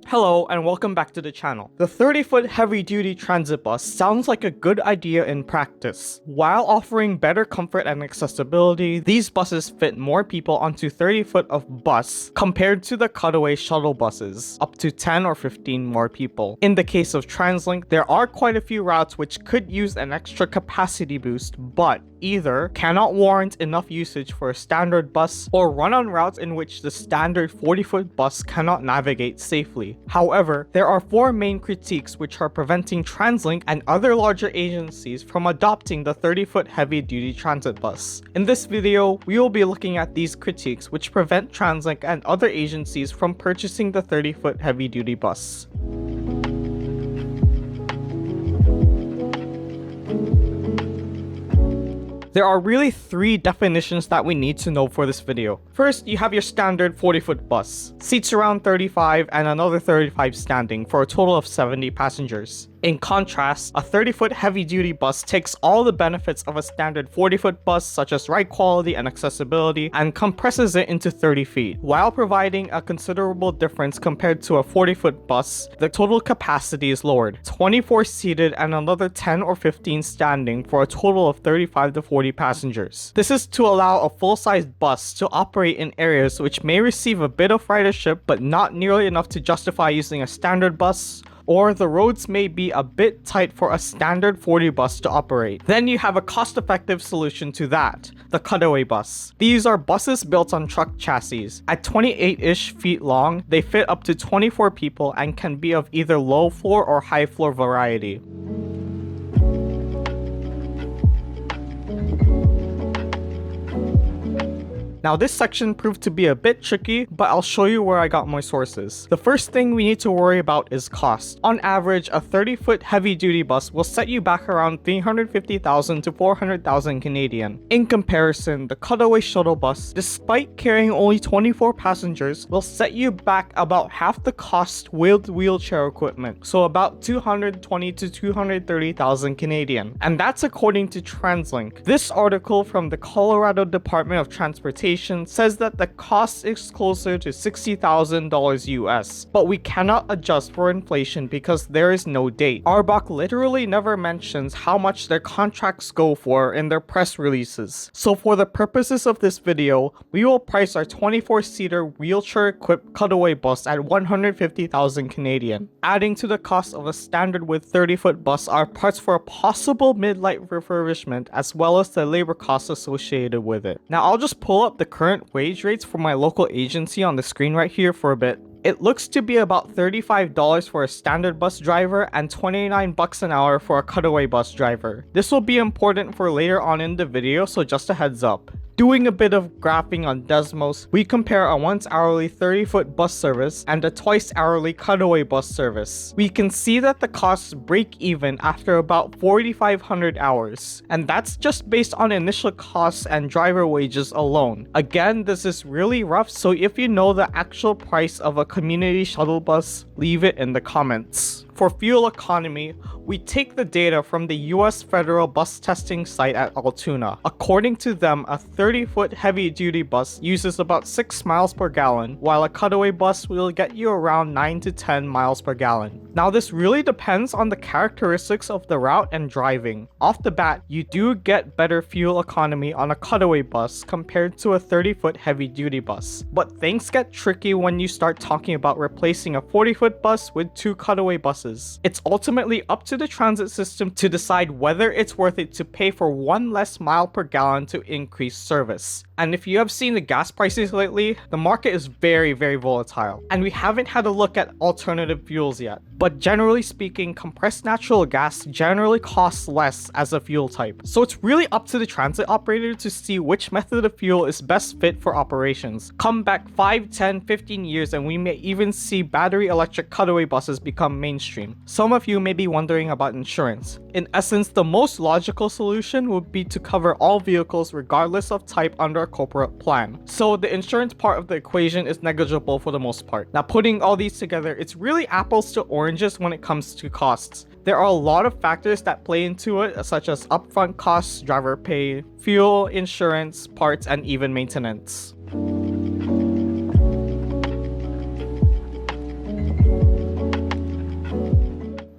Hello and welcome back to the channel. The 30-foot heavy-duty transit bus sounds like a good idea in practice. While offering better comfort and accessibility, these buses fit more people onto 30-foot of bus compared to the Cutaway shuttle buses, up to 10 or 15 more people. In the case of TransLink, there are quite a few routes which could use an extra capacity boost, but either cannot warrant enough usage for a standard bus or run on routes in which the standard 40-foot bus cannot navigate safely. However, there are four main critiques which are preventing TransLink and other larger agencies from adopting the 30-foot heavy-duty transit bus. In this video, we will be looking at these critiques which prevent TransLink and other agencies from purchasing the 30-foot heavy-duty bus. There are really three definitions that we need to know for this video. First, you have your standard 40-foot bus. Seats around 35 and another 35 standing for a total of 70 passengers. In contrast, a 30-foot heavy-duty bus takes all the benefits of a standard 40-foot bus such as ride quality and accessibility and compresses it into 30 feet. While providing a considerable difference compared to a 40-foot bus, the total capacity is lowered, 24 seated and another 10 or 15 standing for a total of 35 to 40 passengers. This is to allow a full-sized bus to operate in areas which may receive a bit of ridership but not nearly enough to justify using a standard bus, or the roads may be a bit tight for a standard 40 bus to operate. Then you have a cost-effective solution to that, the Cutaway bus. These are buses built on truck chassis. At 28-ish feet long, they fit up to 24 people and can be of either low floor or high floor variety. Now this section proved to be a bit tricky, but I'll show you where I got my sources. The first thing we need to worry about is cost. On average, a 30-foot heavy-duty bus will set you back around 350,000 to 400,000 Canadian. In comparison, the Cutaway shuttle bus, despite carrying only 24 passengers, will set you back about half the cost with wheelchair equipment, so about 220 to 230,000 Canadian. And that's according to TransLink. This article from the Colorado Department of Transportation says that the cost is closer to $60,000 US, but we cannot adjust for inflation because there is no date. ARBOC literally never mentions how much their contracts go for in their press releases. So for the purposes of this video, we will price our 24-seater wheelchair-equipped Cutaway bus at 150,000 Canadian. Adding to the cost of a standard with 30-foot bus are parts for a possible mid-life refurbishment as well as the labor costs associated with it. Now I'll just pull up the current wage rates for my local agency on the screen right here for a bit. It looks to be about $35 for a standard bus driver and $29 an hour for a Cutaway bus driver. This will be important for later on in the video, so just a heads up. Doing a bit of graphing on Desmos, we compare a once hourly 30-foot bus service and a twice hourly Cutaway bus service. We can see that the costs break even after about 4,500 hours, and that's just based on initial costs and driver wages alone. Again, this is really rough, so if you know the actual price of a community shuttle bus, leave it in the comments. For fuel economy, we take the data from the US Federal Bus Testing site at Altoona. According to them, a 30-foot heavy-duty bus uses about 6 miles per gallon, while a Cutaway bus will get you around 9 to 10 miles per gallon. Now this really depends on the characteristics of the route and driving. Off the bat, you do get better fuel economy on a Cutaway bus compared to a 30-foot heavy-duty bus. But things get tricky when you start talking about replacing a 40-foot bus with 2 Cutaway buses. It's ultimately up to the transit system to decide whether it's worth it to pay for 1 less mile per gallon to increase service. And if you have seen the gas prices lately, the market is very volatile, and we haven't had a look at alternative fuels yet. But generally speaking, compressed natural gas generally costs less as a fuel type. So it's really up to the transit operator to see which method of fuel is best fit for operations. Come back 5, 10, 15 years and we may even see battery electric Cutaway buses become mainstream. Some of you may be wondering about insurance. In essence, the most logical solution would be to cover all vehicles regardless of type under a corporate plan. So the insurance part of the equation is negligible for the most part. Now putting all these together, it's really apples to oranges when it comes to costs. There are a lot of factors that play into it, such as upfront costs, driver pay, fuel, insurance, parts, and even maintenance.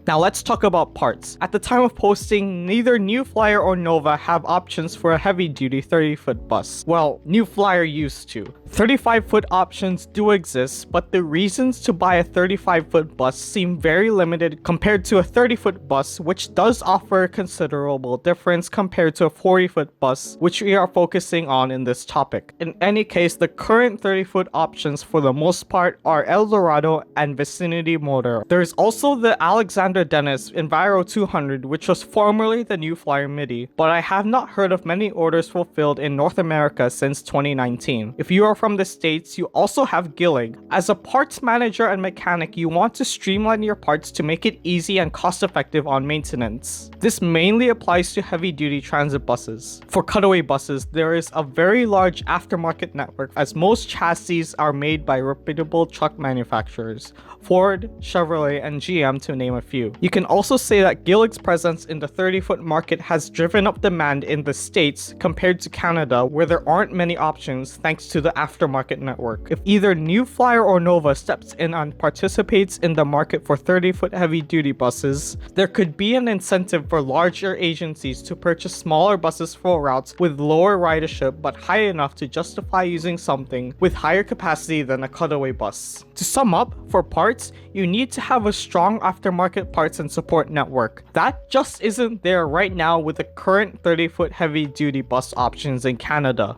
Now let's talk about parts. At the time of posting, neither New Flyer or Nova have options for a heavy-duty 30-foot bus. Well, New Flyer used to. 35-foot options do exist, but the reasons to buy a 35-foot bus seem very limited compared to a 30-foot bus, which does offer a considerable difference compared to a 40-foot bus, which we are focusing on in this topic. In any case, the current 30-foot options for the most part are Eldorado and Vicinity motor. There is also the Alexander Dennis Enviro 200, which was formerly the New Flyer Midi, but I have not heard of many orders fulfilled in North America since 2019. If you are from the States, you also have Gillig. As a parts manager and mechanic, you want to streamline your parts to make it easy and cost-effective on maintenance. This mainly applies to heavy-duty transit buses. For cutaway buses, there is a very large aftermarket network, as most chassis are made by reputable truck manufacturers, Ford, Chevrolet, and GM to name a few. You can also say that Gillig's presence in the 30-foot market has driven up demand in the States compared to Canada, where there aren't many options thanks to the aftermarket network. If either New Flyer or Nova steps in and participates in the market for 30-foot heavy-duty buses, there could be an incentive for larger agencies to purchase smaller buses for routes with lower ridership but high enough to justify using something with higher capacity than a cutaway bus. To sum up, for parts, you need to have a strong aftermarket parts and support network. That just isn't there right now with the current 30-foot heavy-duty bus options in Canada.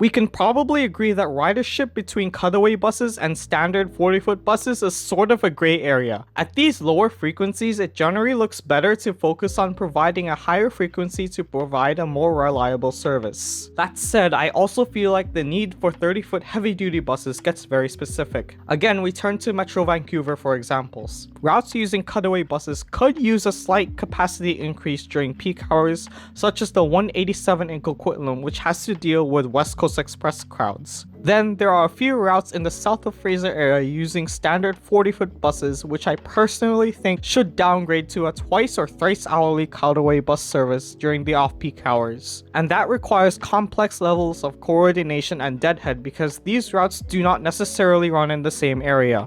We can probably agree that ridership between cutaway buses and standard 40-foot buses is sort of a gray area. At these lower frequencies, it generally looks better to focus on providing a higher frequency to provide a more reliable service. That said, I also feel like the need for 30-foot heavy-duty buses gets very specific. Again, we turn to Metro Vancouver for examples. Routes using cutaway buses could use a slight capacity increase during peak hours, such as the 187 in Coquitlam, which has to deal with West Coast Express crowds. Then there are a few routes in the south of Fraser area using standard 40-foot buses, which I personally think should downgrade to a twice or thrice hourly cutaway bus service during the off-peak hours. And that requires complex levels of coordination and deadhead because these routes do not necessarily run in the same area.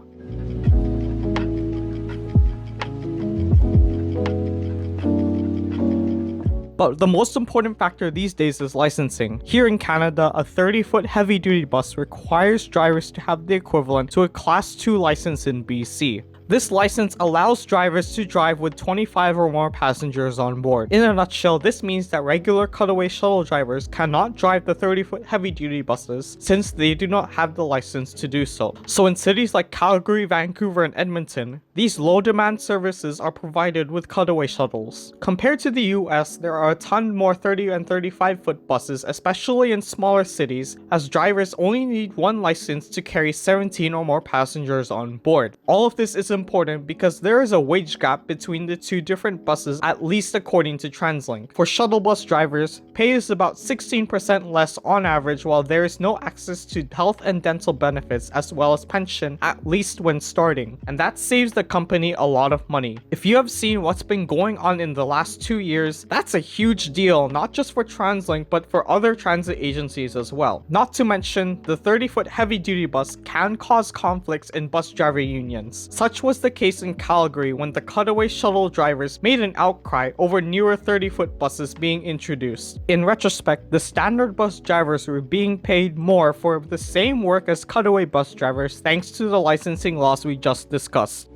But the most important factor these days is licensing. Here in Canada, a 30-foot heavy-duty bus requires drivers to have the equivalent to a Class 2 license in BC. This license allows drivers to drive with 25 or more passengers on board. In a nutshell, this means that regular cutaway shuttle drivers cannot drive the 30-foot heavy-duty buses since they do not have the license to do so. So in cities like Calgary, Vancouver, and Edmonton, these low-demand services are provided with cutaway shuttles. Compared to the US, there are a ton more 30 and 35-foot buses, especially in smaller cities, as drivers only need one license to carry 17 or more passengers on board. All of this is important because there is a wage gap between the two different buses, at least according to TransLink. For shuttle bus drivers, pay is about 16% less on average, while there is no access to health and dental benefits as well as pension, at least when starting, and that saves the company a lot of money. If you have seen what's been going on in the last 2 years, that's a huge deal, not just for TransLink but for other transit agencies as well. Not to mention, the 30-foot heavy-duty bus can cause conflicts in bus driver unions. Such was the case in Calgary when the cutaway shuttle drivers made an outcry over newer 30-foot buses being introduced. In retrospect, the standard bus drivers were being paid more for the same work as cutaway bus drivers thanks to the licensing laws we just discussed.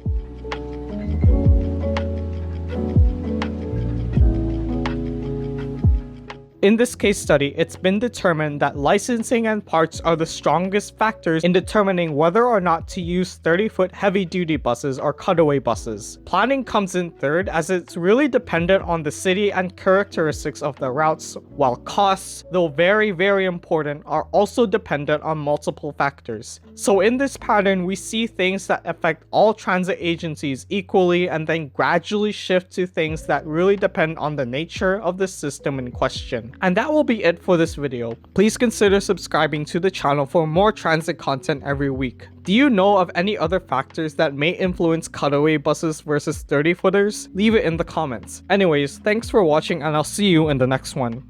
In this case study, it's been determined that licensing and parts are the strongest factors in determining whether or not to use 30-foot heavy-duty buses or cutaway buses. Planning comes in third, as it's really dependent on the city and characteristics of the routes, while costs, though very important, are also dependent on multiple factors. So in this pattern, we see things that affect all transit agencies equally and then gradually shift to things that really depend on the nature of the system in question. And that will be it for this video. Please consider subscribing to the channel for more transit content every week. Do you know of any other factors that may influence cutaway buses versus 30-footers? Leave it in the comments. Anyways, thanks for watching and I'll see you in the next one.